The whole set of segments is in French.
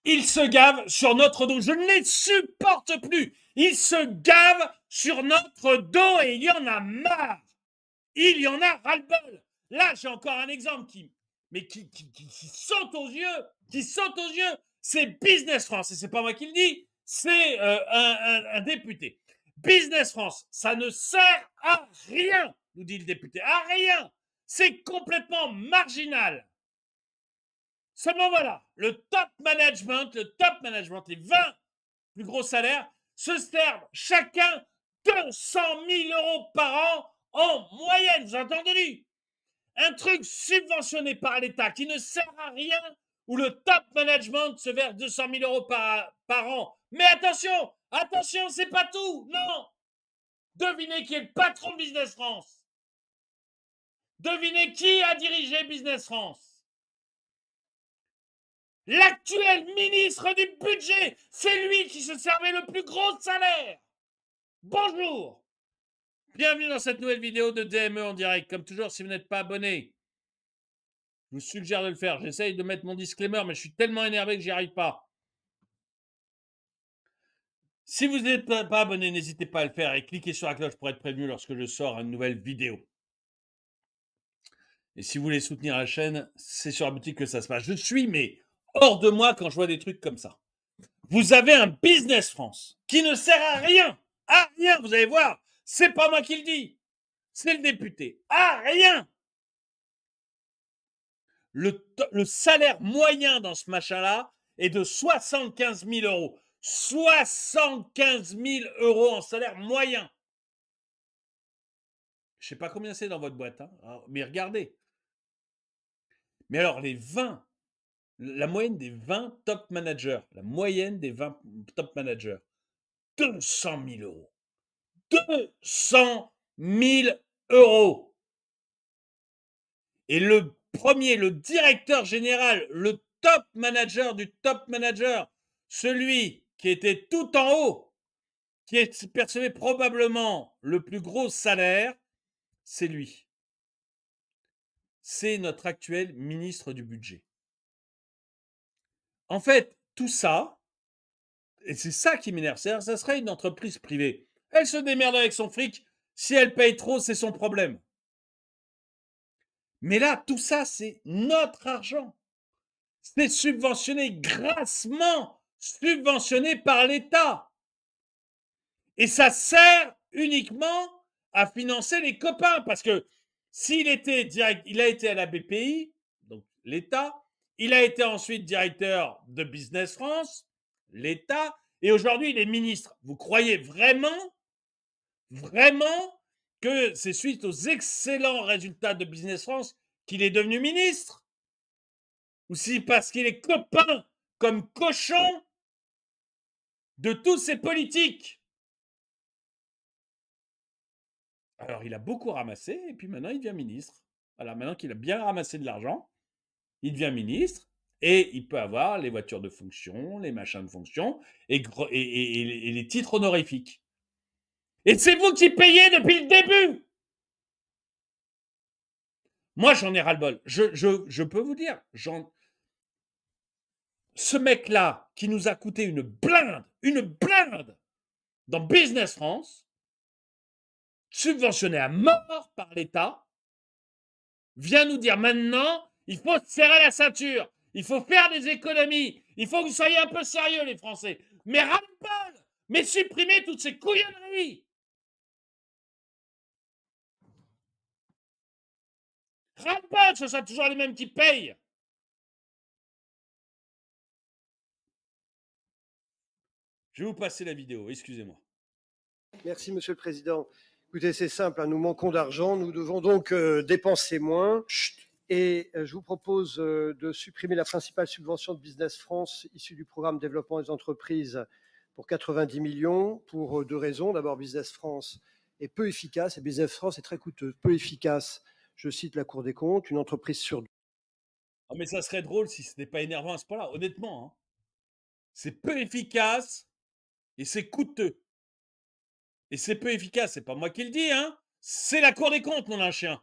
Ils se gavent sur notre dos. Je ne les supporte plus. Ils se gavent sur notre dos et il y en a marre. Il y en a ras-le-bol. Là, j'ai encore un exemple qui saute aux yeux, C'est Business France, et c'est pas moi qui le dis, c'est un député. Business France, ça ne sert à rien, nous dit le député, à rien. C'est complètement marginal. Seulement voilà, le top management, les 20 plus gros salaires, se servent chacun 200 000 euros par an en moyenne. Vous avez entendu? Un truc subventionné par l'État qui ne sert à rien, où le top management se verse 200 000 euros par an. Mais attention, attention, c'est pas tout. Non. Devinez qui est le patron de Business France. Devinez qui a dirigé Business France. L'actuel ministre du budget, c'est lui qui se servait le plus gros salaire. Bonjour. Bienvenue dans cette nouvelle vidéo de DME en direct. Comme toujours, si vous n'êtes pas abonné, je vous suggère de le faire. J'essaye de mettre mon disclaimer, mais je suis tellement énervé que j'y arrive pas. Si vous n'êtes pas abonné, n'hésitez pas à le faire et cliquez sur la cloche pour être prévenu lorsque je sors une nouvelle vidéo. Et si vous voulez soutenir la chaîne, c'est sur la boutique que ça se passe. Je suis, mais hors de moi quand je vois des trucs comme ça. Vous avez un Business France qui ne sert à rien. À rien, vous allez voir. C'est pas moi qui le dis. C'est le député. À rien. Le salaire moyen dans ce machin-là est de 75 000 euros. 75 000 euros en salaire moyen. Je ne sais pas combien c'est dans votre boîte, hein, mais regardez. Mais alors, la moyenne des 20 top managers, 200 000 euros. 200 000 euros. Et le premier, le directeur général, le top manager du top manager, celui qui était tout en haut, qui percevait probablement le plus gros salaire, c'est lui. C'est notre actuel ministre du budget. En fait, tout ça, et c'est ça qui m'énerve, c'est-à-dire ça serait une entreprise privée. Elle se démerde avec son fric, si elle paye trop, c'est son problème. Mais là, tout ça, c'est notre argent. C'est subventionné, grassement subventionné par l'État. Et ça sert uniquement à financer les copains, parce que s'il était direct, il a été à la BPI, donc l'État, il a été ensuite directeur de Business France, l'État, et aujourd'hui il est ministre. Vous croyez vraiment, vraiment que c'est suite aux excellents résultats de Business France qu'il est devenu ministre? Ou si parce qu'il est copain comme cochon de tous ces politiques? Alors, il a beaucoup ramassé et puis maintenant, il devient ministre. Alors, maintenant qu'il a bien ramassé de l'argent, il devient ministre et il peut avoir les voitures de fonction, les machins de fonction et les titres honorifiques. Et c'est vous qui payez depuis le début. Moi, j'en ai ras-le-bol. Je peux vous dire, ce mec-là qui nous a coûté une blinde dans Business France, subventionné à mort par l'État, vient nous dire maintenant, il faut serrer la ceinture, il faut faire des économies, il faut que vous soyez un peu sérieux les Français. Mais ras-le-bol, mais supprimez toutes ces couillonneries. Ras-le-bol, ce sont toujours les mêmes qui payent. Je vais vous passer la vidéo, excusez-moi. Merci, Monsieur le Président. Écoutez, c'est simple, hein, nous manquons d'argent, nous devons donc dépenser moins. Et je vous propose de supprimer la principale subvention de Business France issue du programme Développement des entreprises pour 90 millions, pour deux raisons. D'abord, Business France est peu efficace, et Business France est très coûteux. Peu efficace, je cite la Cour des comptes, une entreprise sur deux. Ah, mais ça serait drôle si ce n'était pas énervant à ce point-là, honnêtement. Hein. C'est peu efficace et c'est coûteux. Et c'est peu efficace, c'est pas moi qui le dis, hein. C'est la Cour des comptes, mon chien.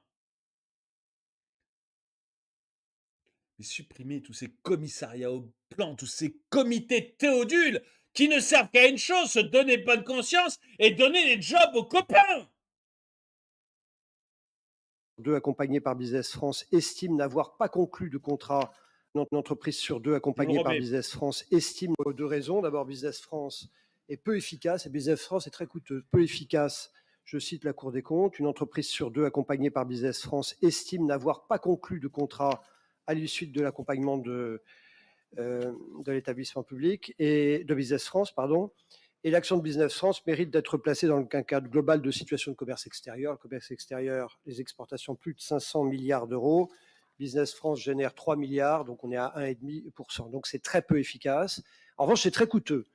Mais supprimez tous ces commissariats au plan, tous ces comités Théodule qui ne servent qu'à une chose, se donner bonne conscience et donner des jobs aux copains. Deux accompagnés par Business France estime n'avoir pas conclu de contrat. Une entreprise sur deux accompagnée par Business France estime pour deux raisons. D'abord, Business France est peu efficace et Business France est très coûteux. Peu efficace, je cite la Cour des comptes, une entreprise sur deux accompagnée par Business France estime n'avoir pas conclu de contrat à l'issue de l'accompagnement de l'établissement public et de Business France, pardon. Et l'action de Business France mérite d'être placée dans un cadre global de situation de commerce extérieur. Le commerce extérieur, les exportations, plus de 500 milliards d'euros. Business France génère 3 milliards, donc on est à 1,5%. Donc c'est très peu efficace. En revanche, c'est très coûteux.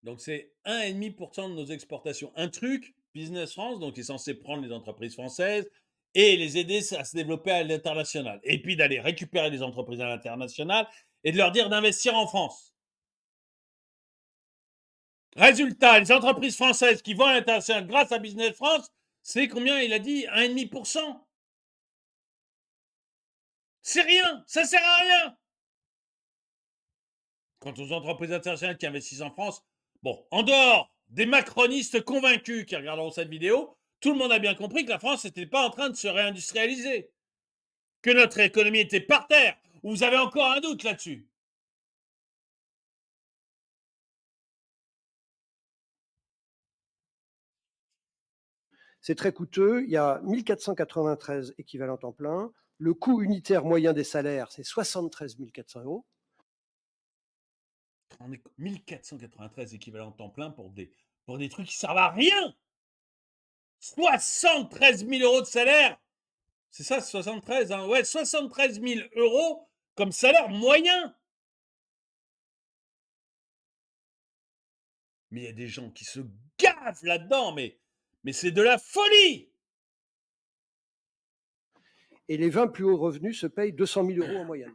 Donc c'est 1,5% de nos exportations. Un truc, Business France, donc est censé prendre les entreprises françaises et les aider à se développer à l'international. Et puis d'aller récupérer les entreprises à l'international et de leur dire d'investir en France. Résultat, les entreprises françaises qui vont à l'international grâce à Business France, c'est combien il a dit 1,5%. C'est rien, ça sert à rien. Quant aux entreprises internationales qui investissent en France, bon, en dehors des macronistes convaincus qui regarderont cette vidéo, tout le monde a bien compris que la France n'était pas en train de se réindustrialiser, que notre économie était par terre. Vous avez encore un doute là-dessus? C'est très coûteux. Il y a 1493 équivalents temps plein. Le coût unitaire moyen des salaires, c'est 73 400 euros. On est 1493 équivalents temps plein pour des trucs qui servent à rien. 73 000 euros de salaire. C'est ça, 73, hein? Ouais, 73 000 euros comme salaire moyen. Mais il y a des gens qui se gavent là-dedans, mais c'est de la folie. Et les 20 plus hauts revenus se payent 200 000 euros en moyenne.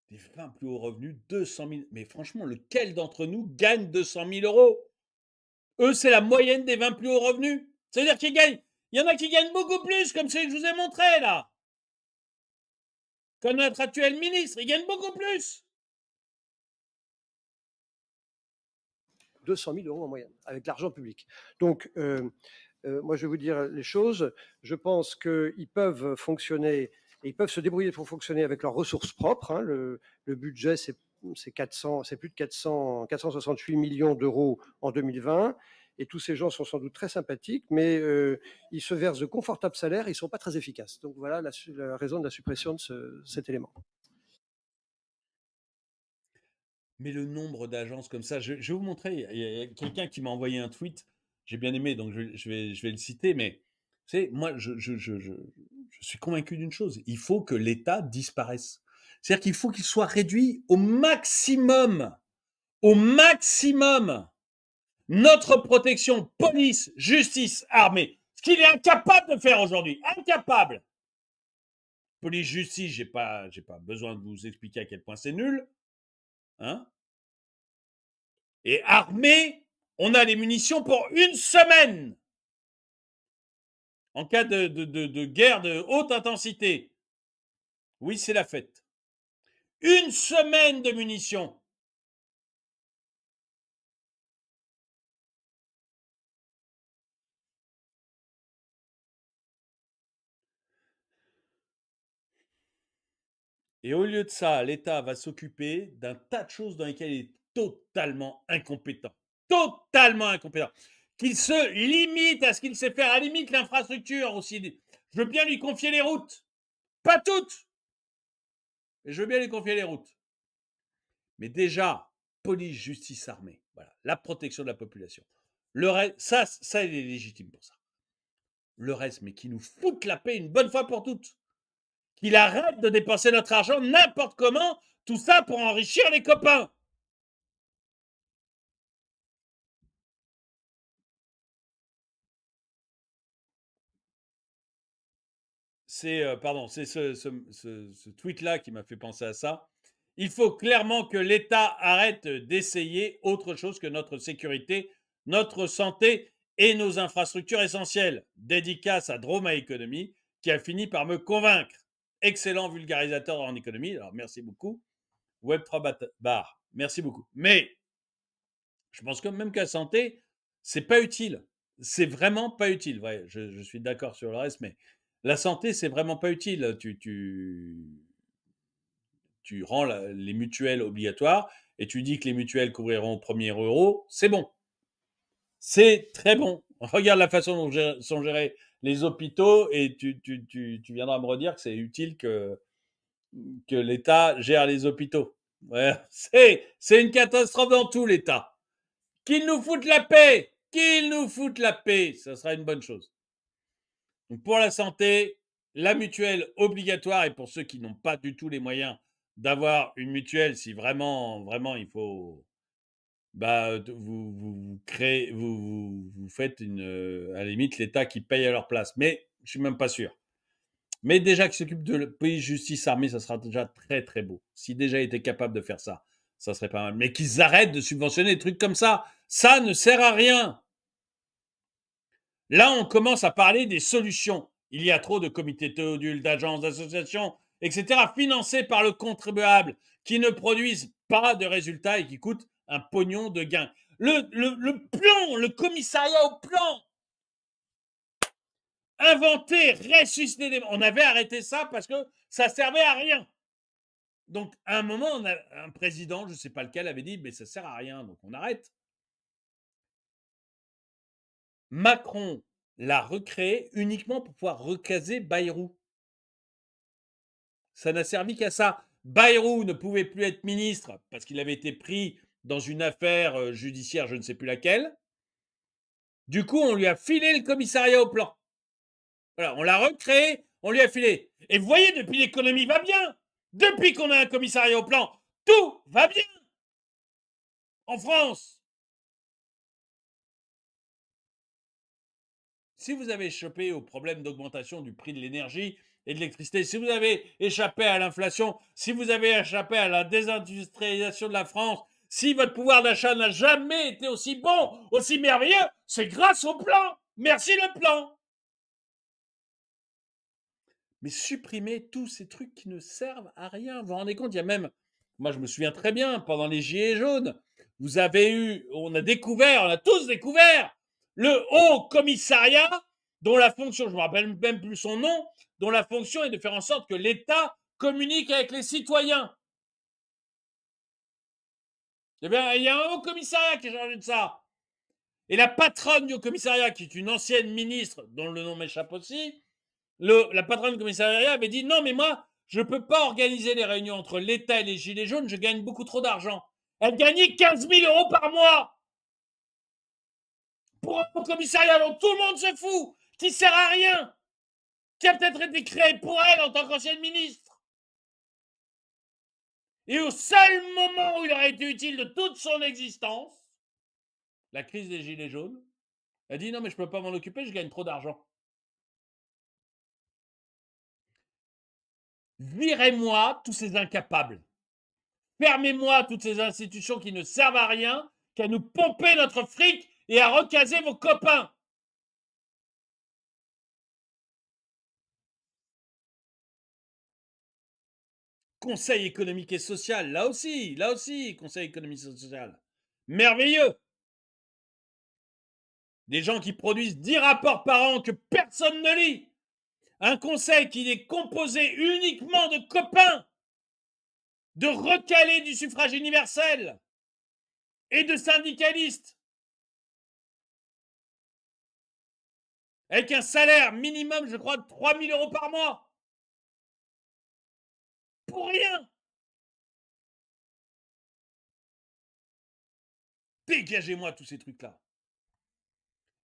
Les 20 plus hauts revenus, 200 000. Mais franchement, lequel d'entre nous gagne 200 000 euros? Eux, c'est la moyenne des 20 plus hauts revenus. C'est-à-dire qu'ils gagnent. Il y en a qui gagnent beaucoup plus, comme celui que je vous ai montré là. Comme notre actuel ministre, il gagne beaucoup plus. 200 000 euros en moyenne, avec l'argent public. Donc, moi, je vais vous dire les choses. Je pense qu'ils peuvent fonctionner, et ils peuvent se débrouiller pour fonctionner avec leurs ressources propres. Hein. Le budget, c'est plus de 468 millions d'euros en 2020. Et tous ces gens sont sans doute très sympathiques, mais ils se versent de confortables salaires et ils ne sont pas très efficaces. Donc voilà la raison de la suppression de cet élément. Mais le nombre d'agences comme ça, je vais vous montrer. Il y a quelqu'un qui m'a envoyé un tweet. J'ai bien aimé, donc je vais le citer. Mais tu sais, moi, je suis convaincu d'une chose. Il faut que l'État disparaisse. C'est-à-dire qu'il faut qu'il soit réduit au maximum. Au maximum. Notre protection, police, justice, armée. Ce qu'il est incapable de faire aujourd'hui. Incapable. Police, justice, j'ai pas besoin de vous expliquer à quel point c'est nul. Hein? Et armée, on a les munitions pour une semaine. En cas de guerre de haute intensité. Oui, c'est la fête. Une semaine de munitions. Et au lieu de ça, l'État va s'occuper d'un tas de choses dans lesquelles il est totalement incompétent. Totalement incompétent. Qu'il se limite à ce qu'il sait faire. À la limite, l'infrastructure aussi. Je veux bien lui confier les routes. Pas toutes. Mais je veux bien lui confier les routes. Mais déjà, police, justice, armée. Voilà. La protection de la population. Le reste, ça, il est légitime pour ça. Le reste, mais qui nous foute la paix une bonne fois pour toutes. Qu'il arrête de dépenser notre argent n'importe comment, tout ça pour enrichir les copains. C'est ce tweet-là qui m'a fait penser à ça. Il faut clairement que l'État arrête d'essayer autre chose que notre sécurité, notre santé et nos infrastructures essentielles. Dédicace à Droma Economy qui a fini par me convaincre. excellent vulgarisateur en économie. Alors, merci beaucoup. Web3 bar, merci beaucoup. Mais je pense que même qu'à santé, c'est pas utile. C'est vraiment pas utile. Ouais, je suis d'accord sur le reste, mais la santé, c'est vraiment pas utile. Tu rends les mutuelles obligatoires et tu dis que les mutuelles couvriront au premier euro. C'est bon. C'est très bon. Regarde la façon dont sont gérés les hôpitaux et tu viendras me redire que c'est utile que l'État gère les hôpitaux. Ouais, c'est une catastrophe dans tout l'État. Qu'ils nous foutent la paix, qu'ils nous foutent la paix, ça sera une bonne chose. Donc pour la santé, la mutuelle obligatoire, et pour ceux qui n'ont pas du tout les moyens d'avoir une mutuelle, si vraiment, vraiment il faut, bah, vous créez, vous faites à la limite l'État qui paye à leur place. Mais je suis même pas sûr. Mais déjà qu'ils s'occupent de pays justice armée, ça sera déjà très très beau. Si déjà ils étaient capables de faire ça, ça serait pas mal. Mais qu'ils arrêtent de subventionner des trucs comme ça. Ça ne sert à rien. Là, on commence à parler des solutions. Il y a trop de comités théodules, d'agences, d'associations, etc., financés par le contribuable, qui ne produisent pas de résultats et qui coûtent un pognon de gain. Le plan, le commissariat au plan, inventé, ressuscité, on avait arrêté ça parce que ça servait à rien. Donc, à un moment, on a un président, je ne sais pas lequel, avait dit, mais ça sert à rien, donc on arrête. Macron l'a recréé uniquement pour pouvoir recaser Bayrou. Ça n'a servi qu'à ça. Bayrou ne pouvait plus être ministre parce qu'il avait été pris dans une affaire judiciaire, je ne sais plus laquelle. Du coup, on lui a filé le commissariat au plan. Voilà, on l'a recréé, on lui a filé. Et vous voyez, depuis l'économie va bien. Depuis qu'on a un commissariat au plan, tout va bien. En France. Si vous avez échappé au problème d'augmentation du prix de l'énergie et de l'électricité, si vous avez échappé à l'inflation, si vous avez échappé à la désindustrialisation de la France, si votre pouvoir d'achat n'a jamais été aussi bon, aussi merveilleux, c'est grâce au plan. Merci le plan. Mais supprimez tous ces trucs qui ne servent à rien. Vous vous rendez compte, il y a même, moi je me souviens très bien, pendant les Gilets jaunes, vous avez eu, on a tous découvert le Haut Commissariat, dont la fonction, je ne me rappelle même plus son nom, dont la fonction est de faire en sorte que l'État communique avec les citoyens. Eh bien, il y a un Haut Commissariat qui est chargé de ça. Et la patronne du Haut Commissariat, qui est une ancienne ministre, dont le nom m'échappe aussi, la patronne du commissariat avait dit non, mais moi, je ne peux pas organiser les réunions entre l'État et les Gilets jaunes, je gagne beaucoup trop d'argent. Elle gagnait 15 000 euros par mois pour un commissariat dont tout le monde se fout, qui sert à rien, qui a peut-être été créé pour elle en tant qu'ancienne ministre. Et au seul moment où il aurait été utile de toute son existence, la crise des Gilets jaunes, elle dit non, mais je ne peux pas m'en occuper, je gagne trop d'argent. Virez-moi tous ces incapables. Fermez-moi toutes ces institutions qui ne servent à rien, qu'à nous pomper notre fric et à recaser vos copains. Conseil économique et social, là aussi, Conseil économique et social. Merveilleux. Des gens qui produisent 10 rapports par an que personne ne lit. Un conseil qui est composé uniquement de copains, de recalés du suffrage universel et de syndicalistes. Avec un salaire minimum, je crois, de 3 000 euros par mois. Pour rien. Dégagez-moi tous ces trucs-là.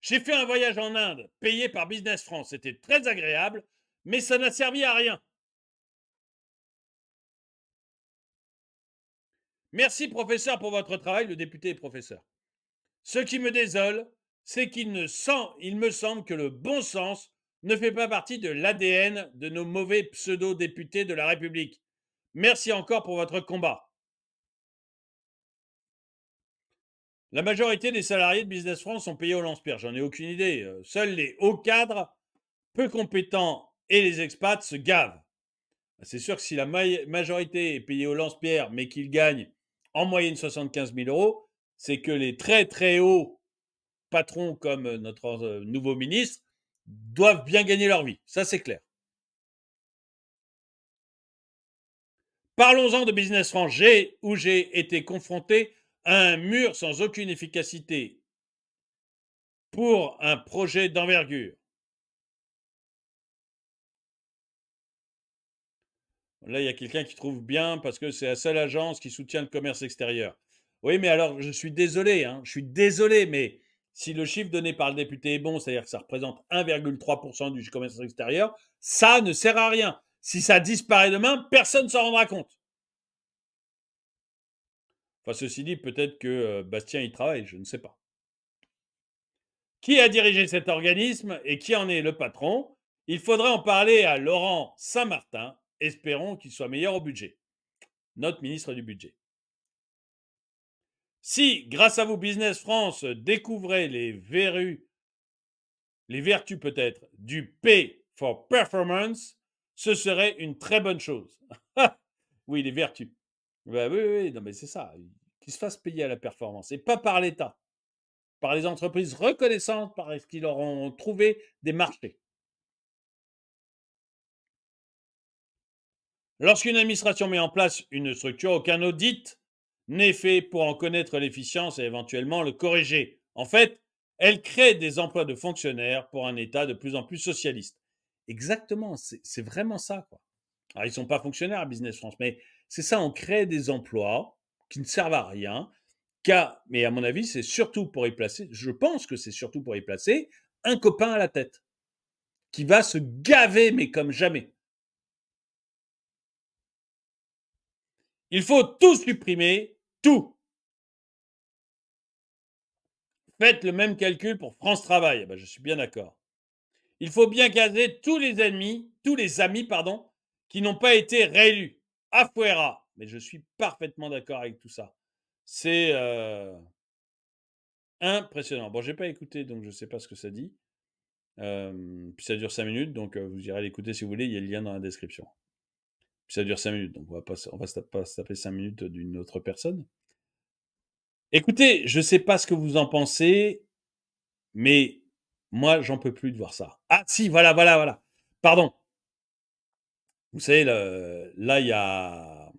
J'ai fait un voyage en Inde payé par Business France. C'était très agréable, mais ça n'a servi à rien. Merci, professeur, pour votre travail. Le député est professeur. Ce qui me désole, c'est il me semble que le bon sens ne fait pas partie de l'ADN de nos mauvais pseudo-députés de la République. Merci encore pour votre combat. La majorité des salariés de Business France sont payés au lance-pierre. J'en ai aucune idée. Seuls les hauts cadres, peu compétents et les expats se gavent. C'est sûr que si la majorité est payée au lance-pierre, mais qu'il gagne en moyenne 75 000 euros, c'est que les très très hauts patrons comme notre nouveau ministre doivent bien gagner leur vie. Ça, c'est clair. Parlons-en de Business France, où j'ai été confronté à un mur sans aucune efficacité pour un projet d'envergure. Là, il y a quelqu'un qui trouve bien parce que c'est la seule agence qui soutient le commerce extérieur. Oui, mais alors, je suis désolé, mais si le chiffre donné par le député est bon, c'est-à-dire que ça représente 1,3% du commerce extérieur, ça ne sert à rien. Si ça disparaît demain, personne ne s'en rendra compte. Enfin, ceci dit, peut-être que Bastien y travaille, je ne sais pas. Qui a dirigé cet organisme et qui en est le patron? Il faudrait en parler à Laurent Saint-Martin. Espérons qu'il soit meilleur au budget. Notre ministre du budget. Si, grâce à vous, Business France découvrait les vertus peut-être du Pay for Performance, ce serait une très bonne chose. Oui, les vertus. Ben oui, non mais c'est ça. Qu'ils se fassent payer à la performance et pas par l'État, par les entreprises reconnaissantes parce qu'ils auront trouvé des marchés. Lorsqu'une administration met en place une structure, aucun audit n'est fait pour en connaître l'efficience et éventuellement le corriger. En fait, elle crée des emplois de fonctionnaires pour un État de plus en plus socialiste. Exactement, c'est vraiment ça, quoi. Alors, ils ne sont pas fonctionnaires à Business France, mais c'est ça, on crée des emplois qui ne servent à rien, mais à mon avis, c'est surtout pour y placer, je pense que c'est surtout pour y placer un copain à la tête, qui va se gaver, mais comme jamais. Il faut tout supprimer, tout. Faites le même calcul pour France Travail. Eh ben, je suis bien d'accord. Il faut bien caser tous les amis, qui n'ont pas été réélus. Afuera. Mais je suis parfaitement d'accord avec tout ça. C'est impressionnant. Bon, j'ai pas écouté, donc je sais pas ce que ça dit. Puis ça dure 5 minutes, donc vous irez l'écouter si vous voulez. Il y a le lien dans la description. Puis ça dure 5 minutes, donc on va pas se taper 5 minutes d'une autre personne. Écoutez, je sais pas ce que vous en pensez, mais moi, j'en peux plus de voir ça. Ah si, voilà. Pardon. Vous savez, là, il y a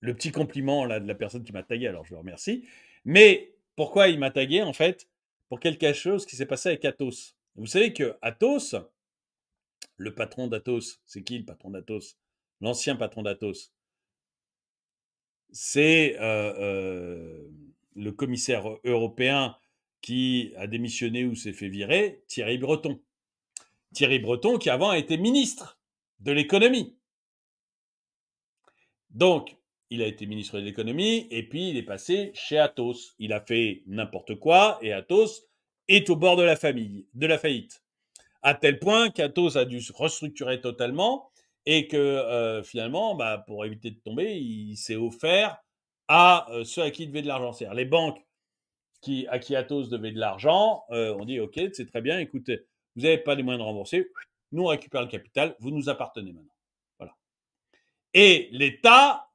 le petit compliment là, de la personne qui m'a tagué, alors je le remercie. Mais pourquoi il m'a tagué, en fait? Pour quelque chose qui s'est passé avec Atos. Vous savez que Atos, le patron d'Atos, c'est qui le patron d'Atos? L'ancien patron d'Atos. C'est le commissaire européen qui a démissionné ou s'est fait virer, Thierry Breton. Thierry Breton qui avant a été ministre de l'économie. Donc, il a été ministre de l'économie et puis il est passé chez Atos. Il a fait n'importe quoi et Atos est au bord de la faillite. À tel point qu'Atos a dû se restructurer totalement et que finalement, pour éviter de tomber, il s'est offert à ceux à qui il devait de l'argent. C'est-à-dire les banques à qui Atos devait de l'argent, on dit ok, c'est très bien, écoutez, vous n'avez pas les moyens de rembourser, nous on récupère le capital, vous nous appartenez maintenant. Voilà. Et l'État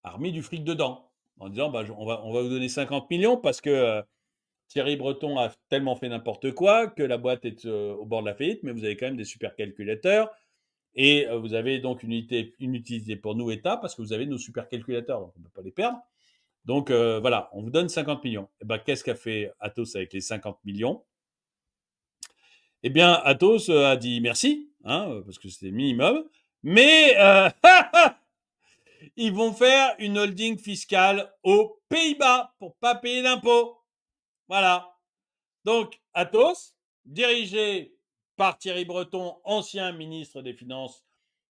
a remis du fric dedans en disant on va vous donner 50 millions parce que Thierry Breton a tellement fait n'importe quoi que la boîte est au bord de la faillite, mais vous avez quand même des supercalculateurs et vous avez donc une utilité pour nous, État, parce que vous avez nos supercalculateurs, donc on ne peut pas les perdre. Donc voilà, on vous donne 50 millions. Et qu'est-ce qu'a fait Atos avec les 50 millions? Eh bien, Atos a dit merci, parce que c'était le minimum, mais ils vont faire une holding fiscale aux Pays-Bas pour pas payer d'impôts. Voilà. Donc, Atos, dirigé par Thierry Breton, ancien ministre des Finances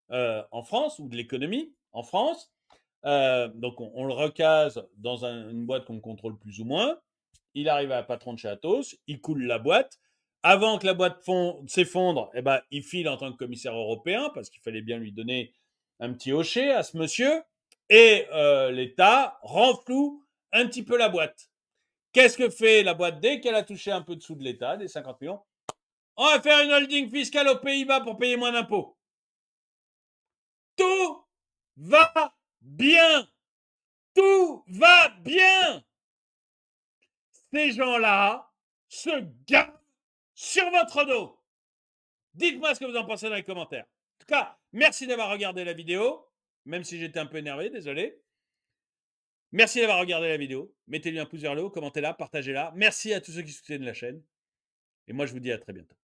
en France, ou de l'économie en France. Donc, on le recase dans une boîte qu'on contrôle plus ou moins. Il arrive à patron de chez Atos, il coule la boîte. Avant que la boîte s'effondre, il file en tant que commissaire européen parce qu'il fallait bien lui donner un petit hocher à ce monsieur. Et l'État renfloue un petit peu la boîte. Qu'est-ce que fait la boîte dès qu'elle a touché un peu de sous de l'État, des 50 millions? On va faire une holding fiscale aux Pays-Bas pour payer moins d'impôts. Tout va bien. Tout va bien. Ces gens-là se gavent sur votre dos. Dites-moi ce que vous en pensez dans les commentaires. En tout cas, merci d'avoir regardé la vidéo, même si j'étais un peu énervé, désolé. Merci d'avoir regardé la vidéo. Mettez-lui un pouce vers le haut, commentez-la, partagez-la. Merci à tous ceux qui soutiennent la chaîne. Et moi, je vous dis à très bientôt.